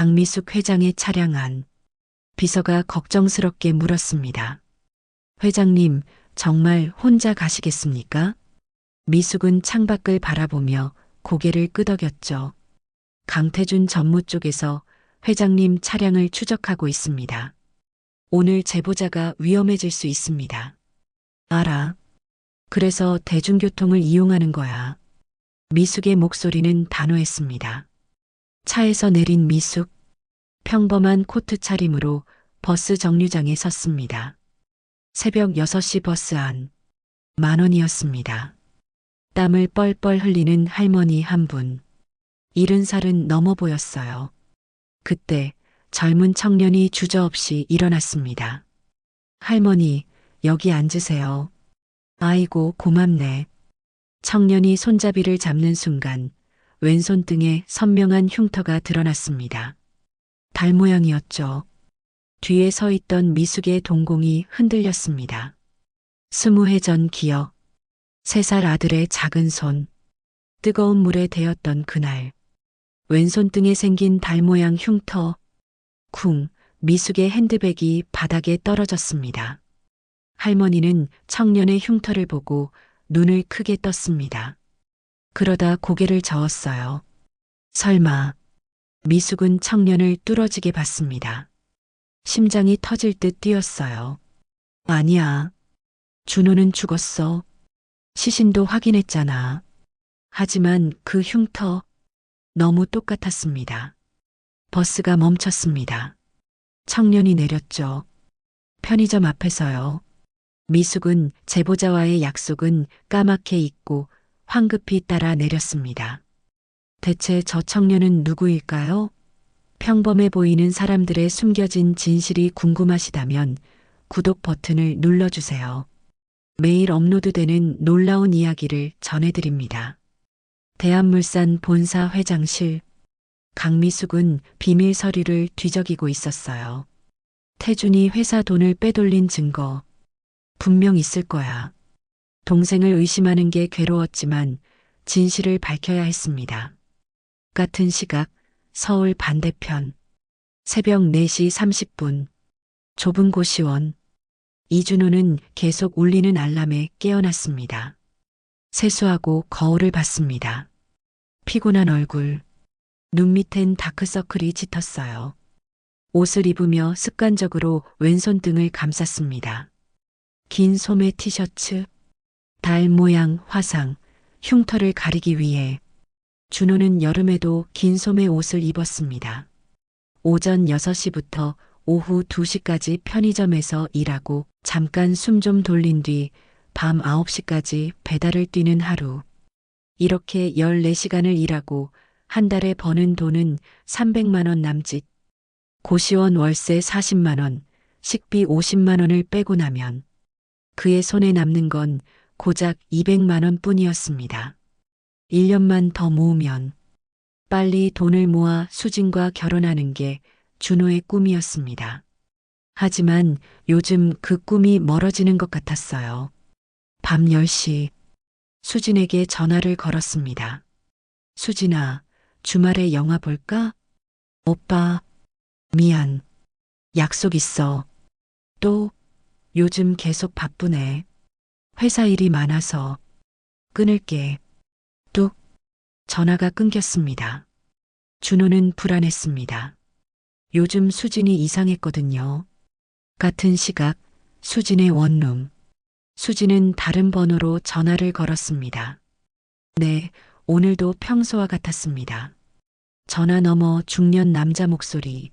강미숙 회장의 차량 안. 비서가 걱정스럽게 물었습니다. 회장님, 정말 혼자 가시겠습니까? 미숙은 창밖을 바라보며 고개를 끄덕였죠. 강태준 전무 쪽에서 회장님 차량을 추적하고 있습니다. 오늘 제보자가 위험해질 수 있습니다. 알아. 그래서 대중교통을 이용하는 거야. 미숙의 목소리는 단호했습니다. 차에서 내린 미숙. 평범한 코트 차림으로 버스 정류장에 섰습니다. 새벽 6시 버스 안. 10,000원이었습니다. 땀을 뻘뻘 흘리는 할머니 한 분. 70살은 넘어 보였어요. 그때 젊은 청년이 주저없이 일어났습니다. 할머니, 여기 앉으세요. 아이고, 고맙네. 청년이 손잡이를 잡는 순간 왼손등에 선명한 흉터가 드러났습니다. 달 모양이었죠. 뒤에 서 있던 미숙의 동공이 흔들렸습니다. 20해 전 기억. 3살 아들의 작은 손. 뜨거운 물에 데였던 그날. 왼손등에 생긴 달 모양 흉터. 쿵, 미숙의 핸드백이 바닥에 떨어졌습니다. 할머니는 청년의 흉터를 보고 눈을 크게 떴습니다. 그러다 고개를 저었어요. 설마. 미숙은 청년을 뚫어지게 봤습니다. 심장이 터질 듯 뛰었어요. 아니야. 준호는 죽었어. 시신도 확인했잖아. 하지만 그 흉터 너무 똑같았습니다. 버스가 멈췄습니다. 청년이 내렸죠. 편의점 앞에서요. 미숙은 제보자와의 약속은 까맣게 잊고 황급히 따라 내렸습니다. 대체 저 청년은 누구일까요? 평범해 보이는 사람들의 숨겨진 진실이 궁금하시다면 구독 버튼을 눌러주세요. 매일 업로드되는 놀라운 이야기를 전해드립니다. 대한물산 본사 회장실. 강미숙은 비밀 서류를 뒤적이고 있었어요. 태준이 회사 돈을 빼돌린 증거. 분명 있을 거야. 동생을 의심하는 게 괴로웠지만 진실을 밝혀야 했습니다. 같은 시각 서울 반대편. 새벽 4시 30분. 좁은 고시원. 이준호는 계속 울리는 알람에 깨어났습니다. 세수하고 거울을 봤습니다. 피곤한 얼굴. 눈 밑엔 다크서클이 짙었어요. 옷을 입으며 습관적으로 왼손등을 감쌌습니다. 긴 소매 티셔츠. 달 모양 화상. 흉터를 가리기 위해. 준호는 여름에도 긴 소매 옷을 입었습니다. 오전 6시부터 오후 2시까지 편의점에서 일하고 잠깐 숨 좀 돌린 뒤 밤 9시까지 배달을 뛰는 하루. 이렇게 14시간을 일하고 한 달에 버는 돈은 300만 원 남짓. 고시원 월세 40만 원, 식비 50만 원을 빼고 나면 그의 손에 남는 건 고작 200만 원 뿐이었습니다. 1년만 더 모으면 빨리 돈을 모아 수진과 결혼하는 게 준호의 꿈이었습니다. 하지만 요즘 그 꿈이 멀어지는 것 같았어요. 밤 10시 수진에게 전화를 걸었습니다. 수진아, 주말에 영화 볼까? 오빠, 미안. 약속 있어. 또, 요즘 계속 바쁘네. 회사 일이 많아서. 끊을게. 뚝. 전화가 끊겼습니다. 준호는 불안했습니다. 요즘 수진이 이상했거든요. 같은 시각 수진의 원룸. 수진은 다른 번호로 전화를 걸었습니다. 네, 오늘도 평소와 같았습니다. 전화 너머 중년 남자 목소리.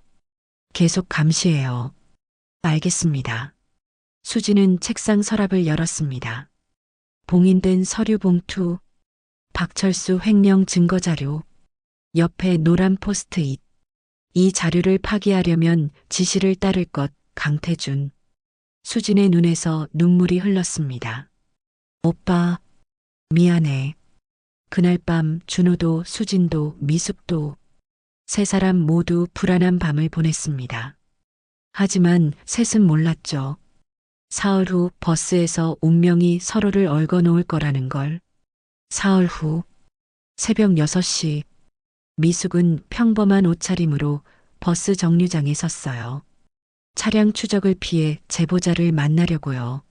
계속 감시해요. 알겠습니다. 수진은 책상 서랍을 열었습니다. 봉인된 서류 봉투. 박철수 횡령 증거자료. 옆에 노란 포스트잇. 이 자료를 파기하려면 지시를 따를 것. 강태준. 수진의 눈에서 눈물이 흘렀습니다. 오빠, 미안해. 그날 밤 준호도 수진도 미숙도 세 사람 모두 불안한 밤을 보냈습니다. 하지만 셋은 몰랐죠. 사흘 후 버스에서 운명이 서로를 얽어놓을 거라는 걸. 사흘 후 새벽 6시 미숙은 평범한 옷차림으로 버스 정류장에 섰어요. 차량 추적을 피해 제보자를 만나려고요.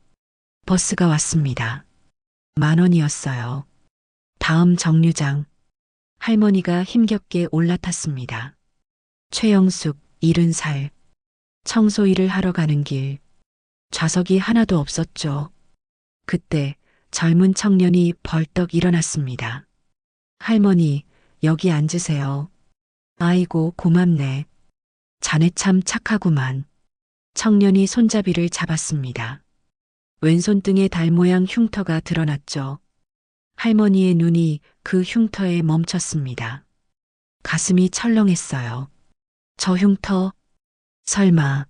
버스가 왔습니다. 10,000원이었어요. 다음 정류장. 할머니가 힘겹게 올라탔습니다. 최영숙, 70살. 청소 일을 하러 가는 길. 좌석이 하나도 없었죠. 그때 젊은 청년이 벌떡 일어났습니다. 할머니, 여기 앉으세요. 아이고, 고맙네. 자네 참 착하구만. 청년이 손잡이를 잡았습니다. 왼손등에 달 모양 흉터가 드러났죠. 할머니의 눈이 그 흉터에 멈췄습니다. 가슴이 철렁했어요. 저 흉터? 설마.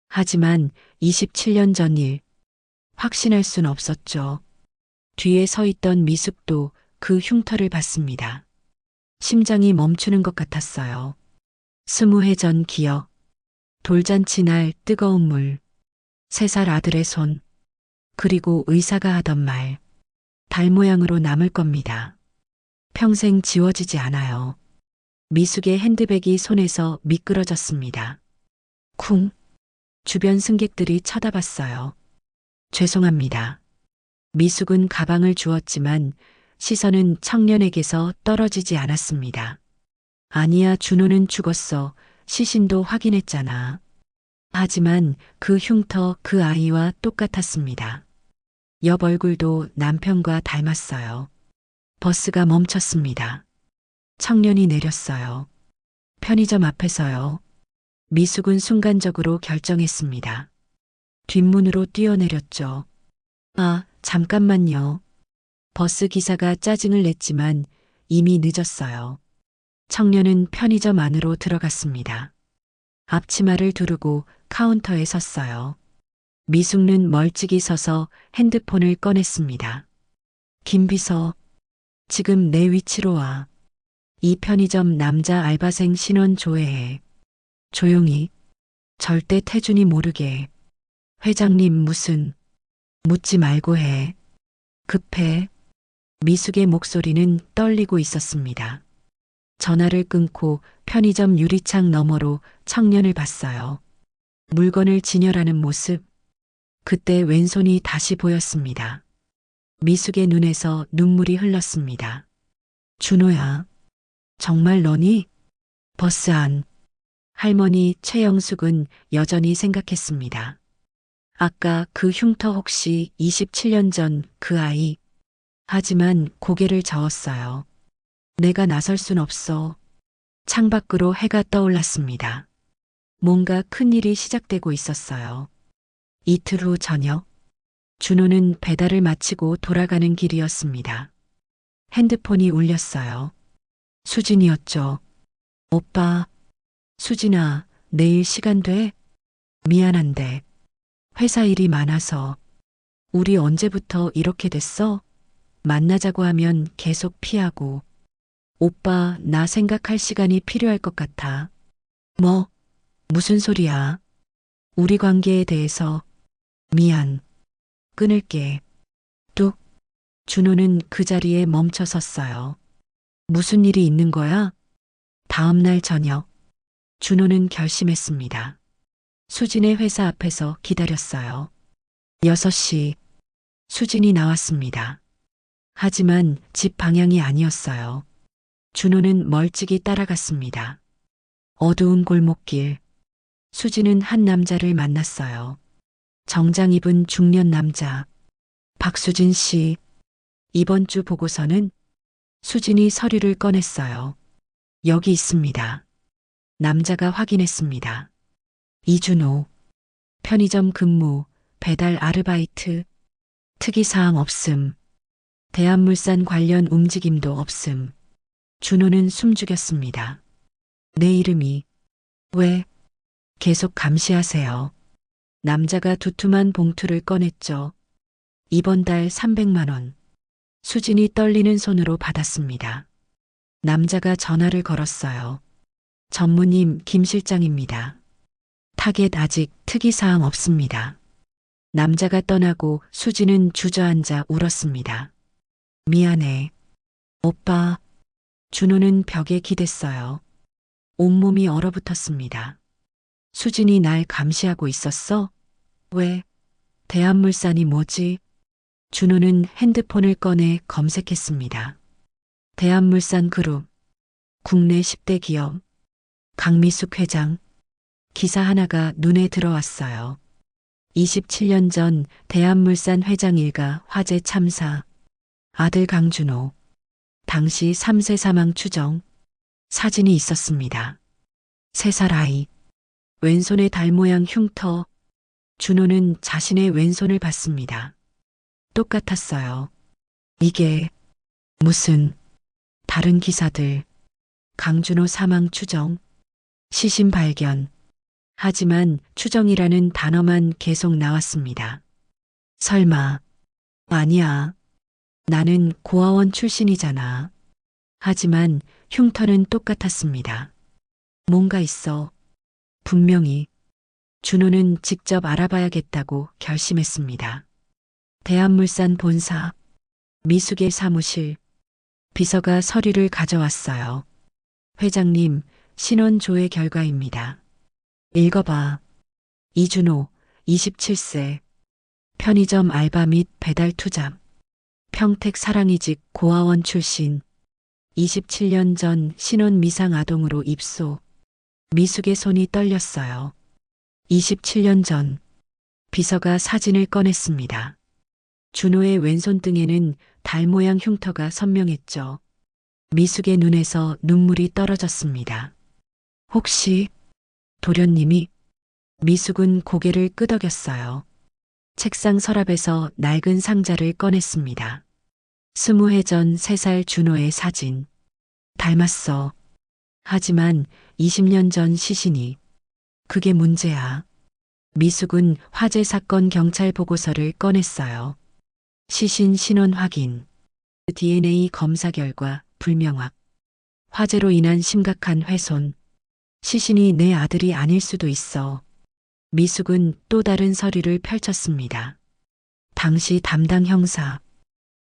하지만 27년 전 일. 확신할 순 없었죠. 뒤에 서 있던 미숙도 그 흉터를 봤습니다. 심장이 멈추는 것 같았어요. 20해 전 기억. 돌잔치 날 뜨거운 물. 3살 아들의 손. 그리고 의사가 하던 말. 달 모양으로 남을 겁니다. 평생 지워지지 않아요. 미숙의 핸드백이 손에서 미끄러졌습니다. 쿵. 주변 승객들이 쳐다봤어요. 죄송합니다. 미숙은 가방을 주었지만 시선은 청년에게서 떨어지지 않았습니다. 아니야, 준호는 죽었어. 시신도 확인했잖아. 하지만 그 흉터 그 아이와 똑같았습니다. 옆 얼굴도 남편과 닮았어요. 버스가 멈췄습니다. 청년이 내렸어요. 편의점 앞에서요. 미숙은 순간적으로 결정했습니다. 뒷문으로 뛰어내렸죠. 아, 잠깐만요. 버스 기사가 짜증을 냈지만 이미 늦었어요. 청년은 편의점 안으로 들어갔습니다. 앞치마를 두르고 카운터에 섰어요. 미숙는 멀찍이 서서 핸드폰을 꺼냈습니다. 김비서, 지금 내 위치로 와. 이 편의점 남자 알바생 신원 조회해. 조용히. 절대 태준이 모르게. 회장님 무슨. 묻지 말고 해. 급해. 미숙의 목소리는 떨리고 있었습니다. 전화를 끊고 편의점 유리창 너머로 청년을 봤어요. 물건을 진열하는 모습. 그때 왼손이 다시 보였습니다. 미숙의 눈에서 눈물이 흘렀습니다. 준호야. 정말 너니? 버스 안. 할머니 최영숙은 여전히 생각했습니다. 아까 그 흉터 혹시 27년 전 그 아이. 하지만 고개를 저었어요. 내가 나설 순 없어. 창밖으로 해가 떠올랐습니다. 뭔가 큰일이 시작되고 있었어요. 이틀 후 저녁, 준호는 배달을 마치고 돌아가는 길이었습니다. 핸드폰이 울렸어요. 수진이었죠. 오빠, 수진아, 내일 시간 돼? 미안한데, 회사 일이 많아서. 우리 언제부터 이렇게 됐어? 만나자고 하면 계속 피하고. 오빠, 나 생각할 시간이 필요할 것 같아. 뭐? 무슨 소리야? 우리 관계에 대해서. 미안. 끊을게. 뚝. 준호는 그 자리에 멈춰 섰어요. 무슨 일이 있는 거야? 다음 날 저녁. 준호는 결심했습니다. 수진의 회사 앞에서 기다렸어요. 6시. 수진이 나왔습니다. 하지만 집 방향이 아니었어요. 준호는 멀찍이 따라갔습니다. 어두운 골목길. 수진은 한 남자를 만났어요. 정장 입은 중년 남자. 박수진 씨. 이번 주 보고서는? 수진이 서류를 꺼냈어요. 여기 있습니다. 남자가 확인했습니다. 이준호. 편의점 근무, 배달 아르바이트. 특이사항 없음. 대한물산 관련 움직임도 없음. 준호는 숨죽였습니다. 내 이름이. 왜? 계속 감시하세요. 남자가 두툼한 봉투를 꺼냈죠. 이번 달 300만 원. 수진이 떨리는 손으로 받았습니다. 남자가 전화를 걸었어요. 전무님, 김 실장입니다. 타겟 아직 특이사항 없습니다. 남자가 떠나고 수진은 주저앉아 울었습니다. 미안해. 오빠. 준호는 벽에 기댔어요. 온몸이 얼어붙었습니다. 수진이 날 감시하고 있었어? 왜? 대한물산이 뭐지? 준호는 핸드폰을 꺼내 검색했습니다. 대한물산 그룹, 국내 10대 기업, 강미숙 회장, 기사 하나가 눈에 들어왔어요. 27년 전 대한물산 회장 일가 화재 참사, 아들 강준호, 당시 3세 사망 추정, 사진이 있었습니다. 3살 아이, 왼손에 달 모양 흉터, 준호는 자신의 왼손을 봤습니다. 똑같았어요. 이게 무슨 다른 기사들, 강준호 사망 추정, 시신 발견. 하지만 추정이라는 단어만 계속 나왔습니다. 설마, 아니야. 나는 고아원 출신이잖아. 하지만 흉터는 똑같았습니다. 뭔가 있어. 분명히. 준호는 직접 알아봐야겠다고 결심했습니다. 대한물산 본사, 미숙의 사무실, 비서가 서류를 가져왔어요. 회장님, 신원 조회 결과입니다. 읽어봐. 이준호, 27세, 편의점 알바 및 배달 투잡, 평택 사랑이직 고아원 출신, 27년 전 신혼 미상 아동으로 입소. 미숙의 손이 떨렸어요. 27년 전 비서가 사진을 꺼냈습니다. 준호의 왼손등에는 달 모양 흉터가 선명했죠. 미숙의 눈에서 눈물이 떨어졌습니다. 혹시 도련님이? 미숙은 고개를 끄덕였어요. 책상 서랍에서 낡은 상자를 꺼냈습니다. 20해 전 3살 준호의 사진. 닮았어. 하지만 20년 전 시신이. 그게 문제야. 미숙은 화재 사건 경찰 보고서를 꺼냈어요. 시신 신원 확인. DNA 검사 결과 불명확. 화재로 인한 심각한 훼손. 시신이 내 아들이 아닐 수도 있어. 미숙은 또 다른 서류를 펼쳤습니다. 당시 담당 형사.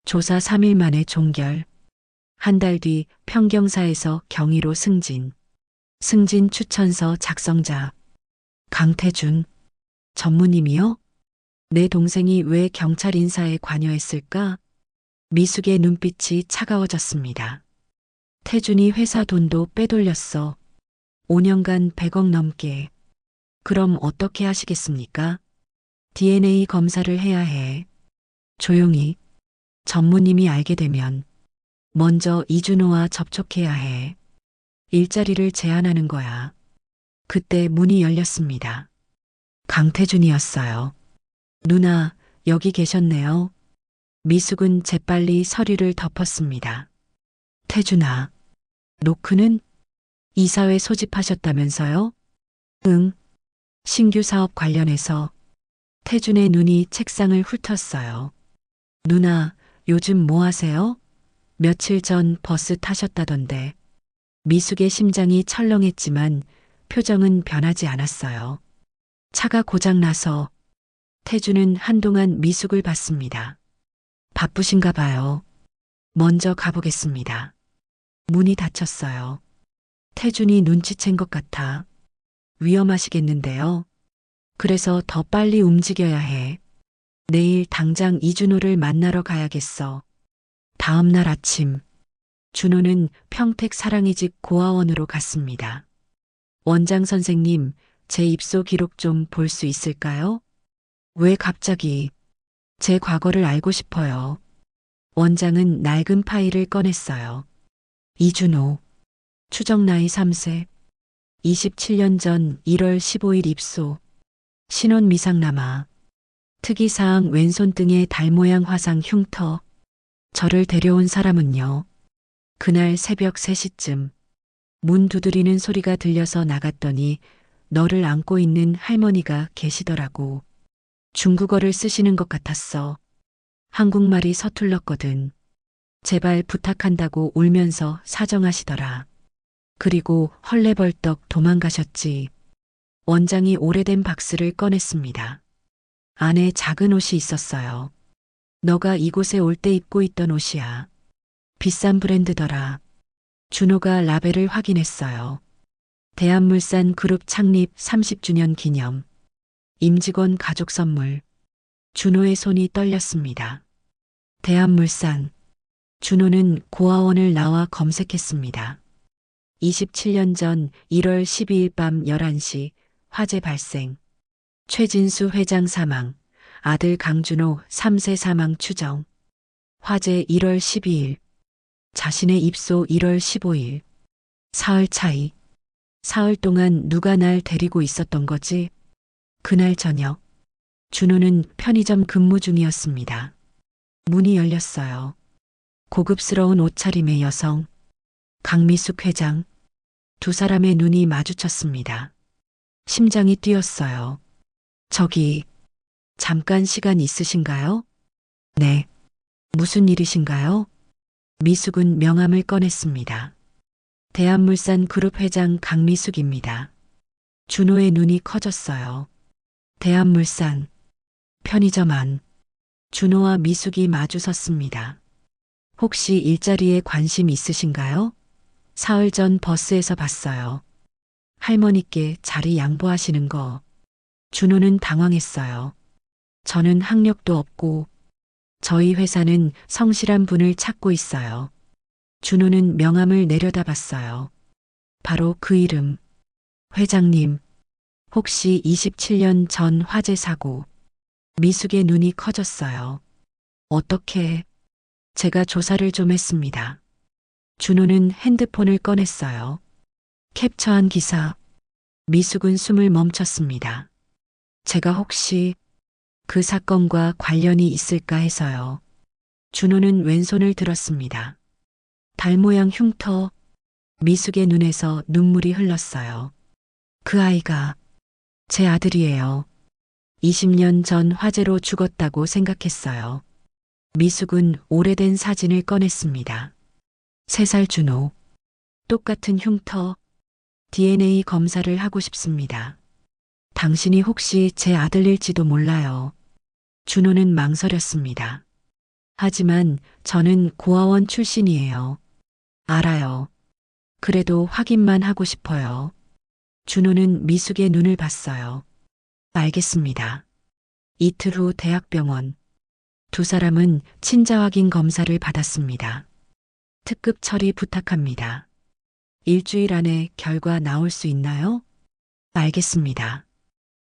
조사 3일 만에 종결. 한 달 뒤 평경사에서 경위로 승진. 승진 추천서 작성자. 강태준. 전무님이요? 내 동생이 왜 경찰 인사에 관여했을까? 미숙의 눈빛이 차가워졌습니다. 태준이 회사 돈도 빼돌렸어. 5년간 100억 넘게. 그럼 어떻게 하시겠습니까? DNA 검사를 해야 해. 조용히. 전무님이 알게 되면 먼저 이준호와 접촉해야 해. 일자리를 제안하는 거야. 그때 문이 열렸습니다. 강태준이었어요. 누나, 여기 계셨네요. 미숙은 재빨리 서류를 덮었습니다. 태준아, 노크는 이사회 소집하셨다면서요? 응. 신규 사업 관련해서. 태준의 눈이 책상을 훑었어요. 누나, 요즘 뭐 하세요? 며칠 전 버스 타셨다던데. 미숙의 심장이 철렁했지만 표정은 변하지 않았어요. 차가 고장나서. 태준은 한동안 미숙을 봤습니다. 바쁘신가 봐요. 먼저 가보겠습니다. 문이 닫혔어요. 태준이 눈치챈 것 같아. 위험하시겠는데요. 그래서 더 빨리 움직여야 해. 내일 당장 이준호를 만나러 가야겠어. 다음 날 아침, 준호는 평택 사랑이직 고아원으로 갔습니다. 원장 선생님, 제 입소 기록 좀 볼 수 있을까요? 왜 갑자기? 제 과거를 알고 싶어요. 원장은 낡은 파일을 꺼냈어요. 이준호, 추정 나이 3세, 27년 전 1월 15일 입소, 신원 미상 남아, 특이사항 왼손등에 달 모양 화상 흉터. 저를 데려온 사람은요. 그날 새벽 3시쯤 문 두드리는 소리가 들려서 나갔더니 너를 안고 있는 할머니가 계시더라고. 중국어를 쓰시는 것 같았어. 한국말이 서툴렀거든. 제발 부탁한다고 울면서 사정하시더라. 그리고 헐레벌떡 도망가셨지. 원장이 오래된 박스를 꺼냈습니다. 안에 작은 옷이 있었어요. 너가 이곳에 올 때 입고 있던 옷이야. 비싼 브랜드더라. 준호가 라벨을 확인했어요. 대한물산 그룹 창립 30주년 기념. 임직원 가족 선물. 준호의 손이 떨렸습니다. 대한물산. 준호는 고아원을 나와 검색했습니다. 27년 전 1월 12일 밤 11시 화재 발생. 최진수 회장 사망. 아들 강준호 3세 사망 추정. 화재 1월 12일. 자신의 입소 1월 15일. 사흘 차이. 사흘 동안 누가 날 데리고 있었던 거지? 그날 저녁. 준호는 편의점 근무 중이었습니다. 문이 열렸어요. 고급스러운 옷차림의 여성. 강미숙 회장. 두 사람의 눈이 마주쳤습니다. 심장이 뛰었어요. 저기, 잠깐 시간 있으신가요? 네. 무슨 일이신가요? 미숙은 명함을 꺼냈습니다. 대한물산 그룹 회장 강미숙입니다. 준호의 눈이 커졌어요. 대한물산. 편의점 안. 준호와 미숙이 마주 섰습니다. 혹시 일자리에 관심 있으신가요? 사흘 전 버스에서 봤어요. 할머니께 자리 양보하시는 거. 준호는 당황했어요. 저는 학력도 없고 저희 회사는 성실한 분을 찾고 있어요. 준호는 명함을 내려다봤어요. 바로 그 이름. 회장님. 혹시 27년 전 화재 사고. 미숙의 눈이 커졌어요. 어떻게? 제가 조사를 좀 했습니다. 준호는 핸드폰을 꺼냈어요. 캡처한 기사. 미숙은 숨을 멈췄습니다. 제가 혹시 그 사건과 관련이 있을까 해서요. 준호는 왼손을 들었습니다. 달 모양 흉터. 미숙의 눈에서 눈물이 흘렀어요. 그 아이가 제 아들이에요. 20년 전 화재로 죽었다고 생각했어요. 미숙은 오래된 사진을 꺼냈습니다. 3살 준호. 똑같은 흉터. DNA 검사를 하고 싶습니다. 당신이 혹시 제 아들일지도 몰라요. 준호는 망설였습니다. 하지만 저는 고아원 출신이에요. 알아요. 그래도 확인만 하고 싶어요. 준호는 미숙의 눈을 봤어요. 알겠습니다. 이틀 후 대학병원. 두 사람은 친자 확인 검사를 받았습니다. 특급 처리 부탁합니다. 일주일 안에 결과 나올 수 있나요? 알겠습니다.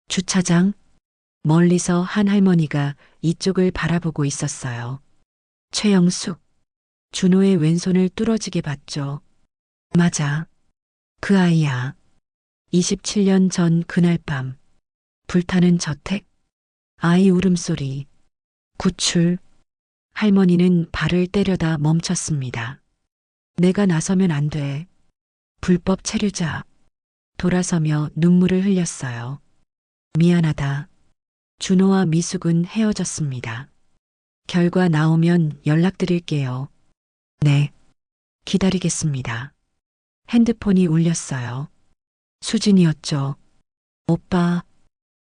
주차장. 멀리서 한 할머니가 이쪽을 바라보고 있었어요. 최영숙. 준호의 왼손을 뚫어지게 봤죠. 맞아. 그 아이야. 27년 전 그날 밤. 불타는 저택. 아이 울음소리. 구출. 할머니는 발을 때려다 멈췄습니다. 내가 나서면 안 돼. 불법 체류자. 돌아서며 눈물을 흘렸어요. 미안하다. 준호와 미숙은 헤어졌습니다. 결과 나오면 연락드릴게요. 네. 기다리겠습니다. 핸드폰이 울렸어요. 수진이었죠. 오빠,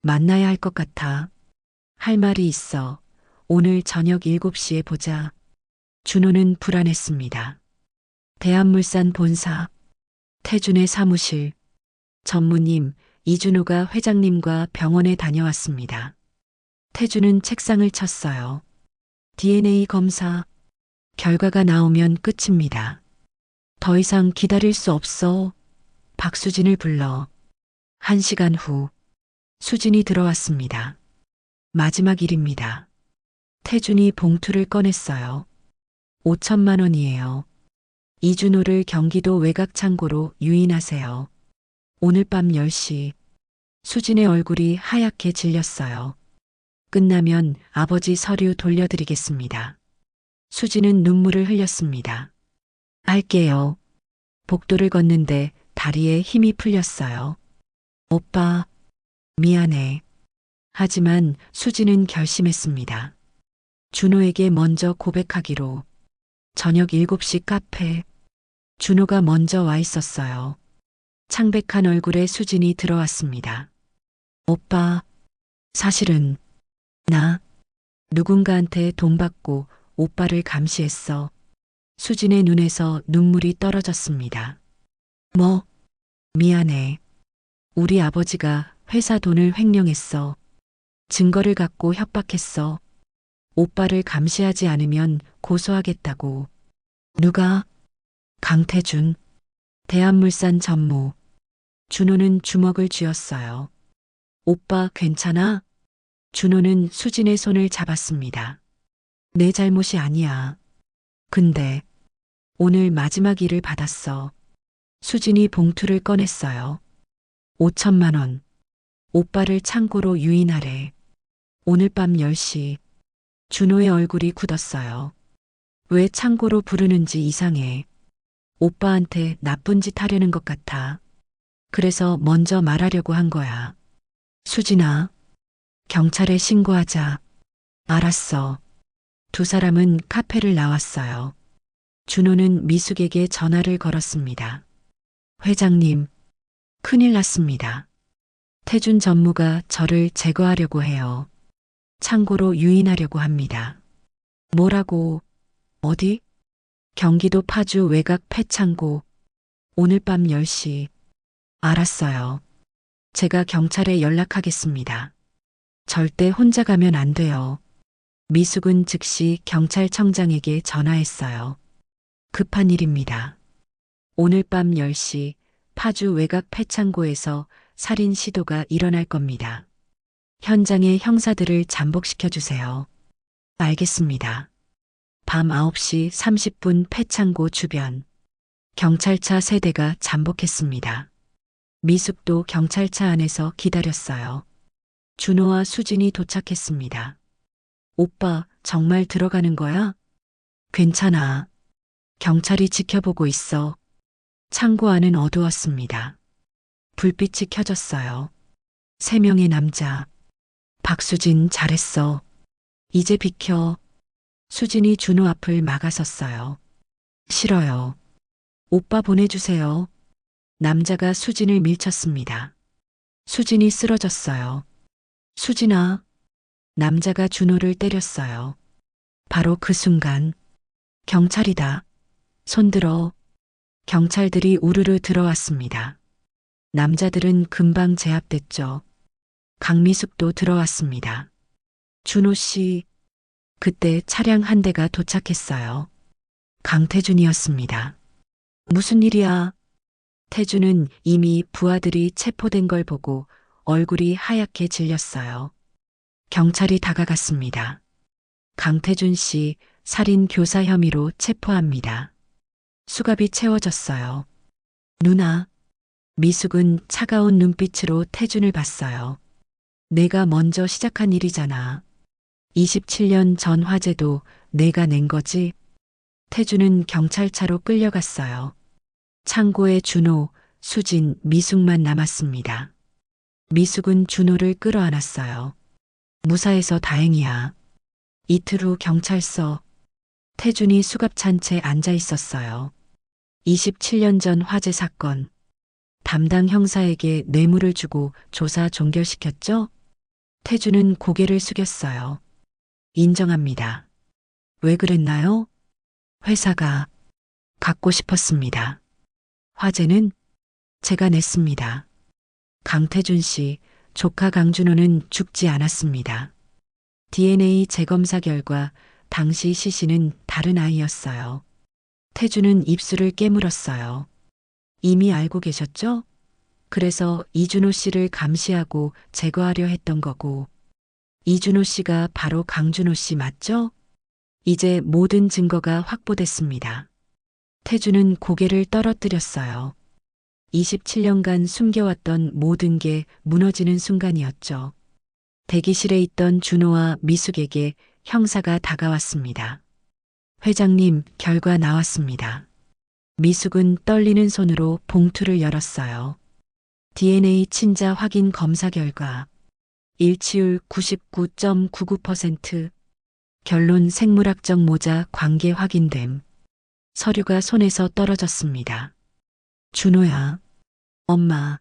만나야 할 것 같아. 할 말이 있어. 오늘 저녁 7시에 보자. 준호는 불안했습니다. 대한물산 본사. 태준의 사무실. 전무님, 이준호가 회장님과 병원에 다녀왔습니다. 태준은 책상을 쳤어요. DNA 검사. 결과가 나오면 끝입니다. 더 이상 기다릴 수 없어. 박수진을 불러. 1시간 후. 수진이 들어왔습니다. 마지막 일입니다. 태준이 봉투를 꺼냈어요. 5천만 원이에요. 이준호를 경기도 외곽 창고로 유인하세요. 오늘 밤 10시. 수진의 얼굴이 하얗게 질렸어요. 끝나면 아버지 서류 돌려드리겠습니다. 수진은 눈물을 흘렸습니다. 할게요. 복도를 걷는데 다리에 힘이 풀렸어요. 오빠, 미안해. 하지만 수진은 결심했습니다. 준호에게 먼저 고백하기로. 저녁 7시 카페. 준호가 먼저 와 있었어요. 창백한 얼굴에 수진이 들어왔습니다. 오빠, 사실은 나 누군가한테 돈 받고 오빠를 감시했어. 수진의 눈에서 눈물이 떨어졌습니다. 뭐? 미안해. 우리 아버지가 회사 돈을 횡령했어. 증거를 갖고 협박했어. 오빠를 감시하지 않으면 고소하겠다고. 누가? 강태준. 대한물산 전무. 준호는 주먹을 쥐었어요. 오빠 괜찮아? 준호는 수진의 손을 잡았습니다. 내 잘못이 아니야. 근데 오늘 마지막 일을 받았어. 수진이 봉투를 꺼냈어요. 5천만 원. 오빠를 창고로 유인하래. 오늘 밤 10시. 준호의 얼굴이 굳었어요. 왜 창고로 부르는지 이상해. 오빠한테 나쁜 짓 하려는 것 같아. 그래서 먼저 말하려고 한 거야. 수진아, 경찰에 신고하자. 알았어. 두 사람은 카페를 나왔어요. 준호는 미숙에게 전화를 걸었습니다. 회장님, 큰일 났습니다. 태준 전무가 저를 제거하려고 해요. 창고로 유인하려고 합니다. 뭐라고? 어디? 경기도 파주 외곽 폐창고. 오늘 밤 10시. 알았어요. 제가 경찰에 연락하겠습니다. 절대 혼자 가면 안 돼요. 미숙은 즉시 경찰청장에게 전화했어요. 급한 일입니다. 오늘 밤 10시 파주 외곽 폐창고에서 살인 시도가 일어날 겁니다. 현장의 형사들을 잠복시켜 주세요. 알겠습니다. 밤 9시 30분 폐창고 주변. 경찰차 3대가 잠복했습니다. 미숙도 경찰차 안에서 기다렸어요. 준호와 수진이 도착했습니다. 오빠, 정말 들어가는 거야? 괜찮아. 경찰이 지켜보고 있어. 창고 안은 어두웠습니다. 불빛이 켜졌어요. 3명의 남자. 박수진, 잘했어. 이제 비켜. 수진이 준호 앞을 막아섰어요. 싫어요. 오빠 보내주세요. 남자가 수진을 밀쳤습니다. 수진이 쓰러졌어요. 수진아. 남자가 준호를 때렸어요. 바로 그 순간. 경찰이다. 손들어. 경찰들이 우르르 들어왔습니다. 남자들은 금방 제압됐죠. 강미숙도 들어왔습니다. 준호 씨. 그때 차량 한 대가 도착했어요. 강태준이었습니다. 무슨 일이야? 태준은 이미 부하들이 체포된 걸 보고 얼굴이 하얗게 질렸어요. 경찰이 다가갔습니다. 강태준 씨 살인 교사 혐의로 체포합니다. 수갑이 채워졌어요. 누나. 미숙은 차가운 눈빛으로 태준을 봤어요. 내가 먼저 시작한 일이잖아. 27년 전 화재도 내가 낸 거지? 태준은 경찰차로 끌려갔어요. 창고에 준호, 수진, 미숙만 남았습니다. 미숙은 준호를 끌어안았어요. 무사해서 다행이야. 이틀 후 경찰서. 태준이 수갑찬 채 앉아 있었어요. 27년 전 화재 사건. 담당 형사에게 뇌물을 주고 조사 종결시켰죠? 태준은 고개를 숙였어요. 인정합니다. 왜 그랬나요? 회사가 갖고 싶었습니다. 화재는 제가 냈습니다. 강태준 씨, 조카 강준호는 죽지 않았습니다. DNA 재검사 결과 당시 시신은 다른 아이였어요. 태준은 입술을 깨물었어요. 이미 알고 계셨죠? 그래서 이준호 씨를 감시하고 제거하려 했던 거고. 이준호 씨가 바로 강준호 씨 맞죠? 이제 모든 증거가 확보됐습니다. 태준은 고개를 떨어뜨렸어요. 27년간 숨겨왔던 모든 게 무너지는 순간이었죠. 대기실에 있던 준호와 미숙에게 형사가 다가왔습니다. 회장님, 결과 나왔습니다. 미숙은 떨리는 손으로 봉투를 열었어요. DNA 친자 확인 검사 결과 일치율 99.99%. 결론 생물학적 모자 관계 확인됨. 서류가 손에서 떨어졌습니다. 준호야. 엄마.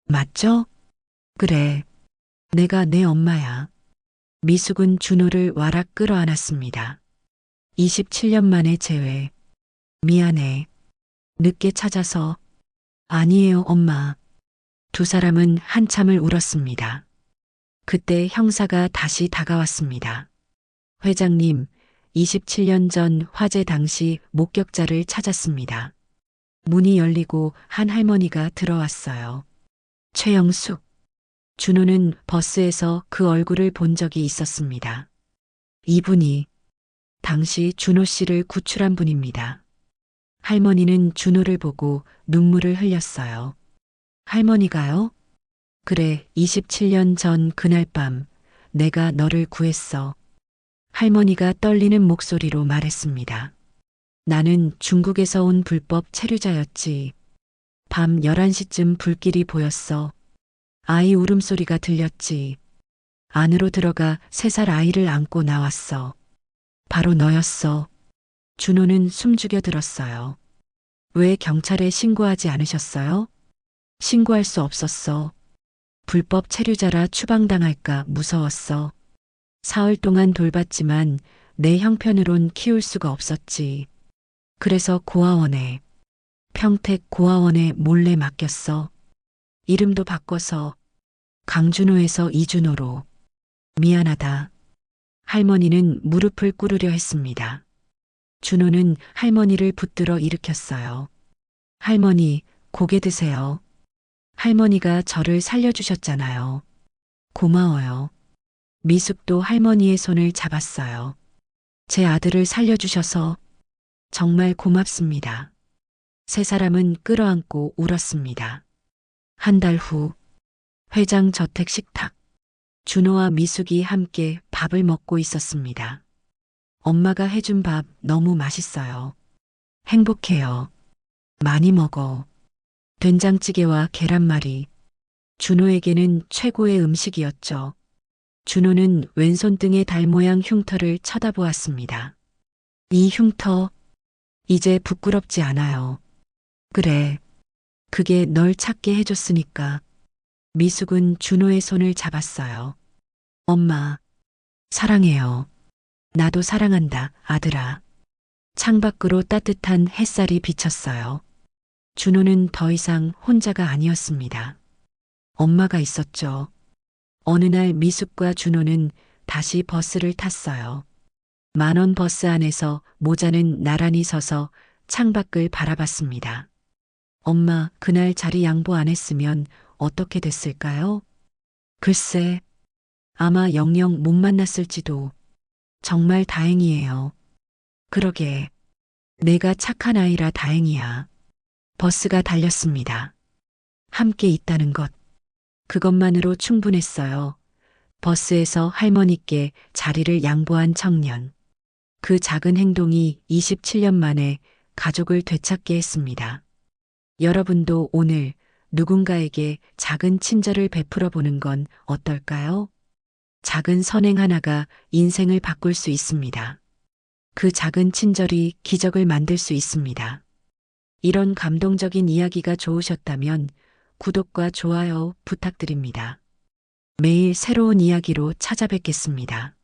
맞죠? 그래. 내가 내 엄마야. 미숙은 준호를 와락 끌어안았습니다. 27년 만에 재회. 미안해. 늦게 찾아서. 아니에요, 엄마. 두 사람은 한참을 울었습니다. 그때 형사가 다시 다가왔습니다. 회장님, 27년 전 화재 당시 목격자를 찾았습니다. 문이 열리고 한 할머니가 들어왔어요. 최영숙. 준호는 버스에서 그 얼굴을 본 적이 있었습니다. 이분이 당시 준호 씨를 구출한 분입니다. 할머니는 준호를 보고 눈물을 흘렸어요. 할머니가요? 그래, 27년 전 그날 밤 내가 너를 구했어. 할머니가 떨리는 목소리로 말했습니다. 나는 중국에서 온 불법 체류자였지. 밤 11시쯤 불길이 보였어. 아이 울음소리가 들렸지. 안으로 들어가 3살 아이를 안고 나왔어. 바로 너였어. 준호는 숨죽여 들었어요. 왜 경찰에 신고하지 않으셨어요? 신고할 수 없었어. 불법 체류자라 추방당할까 무서웠어. 사흘 동안 돌봤지만 내 형편으론 키울 수가 없었지. 그래서 고아원에, 평택 고아원에 몰래 맡겼어. 이름도 바꿔서 강준호에서 이준호로. 미안하다. 할머니는 무릎을 꿇으려 했습니다. 준호는 할머니를 붙들어 일으켰어요. 할머니, 고개 드세요. 할머니가 저를 살려주셨잖아요. 고마워요. 미숙도 할머니의 손을 잡았어요. 제 아들을 살려주셔서 정말 고맙습니다. 세 사람은 끌어안고 울었습니다. 한 달 후, 회장 저택 식탁. 준호와 미숙이 함께 밥을 먹고 있었습니다. 엄마가 해준 밥 너무 맛있어요. 행복해요. 많이 먹어. 된장찌개와 계란말이. 준호에게는 최고의 음식이었죠. 준호는 왼손 등의 달 모양 흉터를 쳐다보았습니다. 이 흉터, 이제 부끄럽지 않아요. 그래. 그게 널 찾게 해줬으니까. 미숙은 준호의 손을 잡았어요. 엄마, 사랑해요. 나도 사랑한다, 아들아. 창밖으로 따뜻한 햇살이 비쳤어요. 준호는 더 이상 혼자가 아니었습니다. 엄마가 있었죠. 어느 날 미숙과 준호는 다시 버스를 탔어요. 10,000원 버스 안에서 모자는 나란히 서서 창밖을 바라봤습니다. 엄마, 그날 자리 양보 안 했으면 어떻게 됐을까요? 글쎄, 아마 영영 못 만났을지도. 정말 다행이에요. 그러게, 내가 착한 아이라 다행이야. 버스가 달렸습니다. 함께 있다는 것. 그것만으로 충분했어요. 버스에서 할머니께 자리를 양보한 청년. 그 작은 행동이 27년 만에 가족을 되찾게 했습니다. 여러분도 오늘 누군가에게 작은 친절을 베풀어 보는 건 어떨까요? 작은 선행 하나가 인생을 바꿀 수 있습니다. 그 작은 친절이 기적을 만들 수 있습니다. 이런 감동적인 이야기가 좋으셨다면 구독과 좋아요 부탁드립니다. 매일 새로운 이야기로 찾아뵙겠습니다.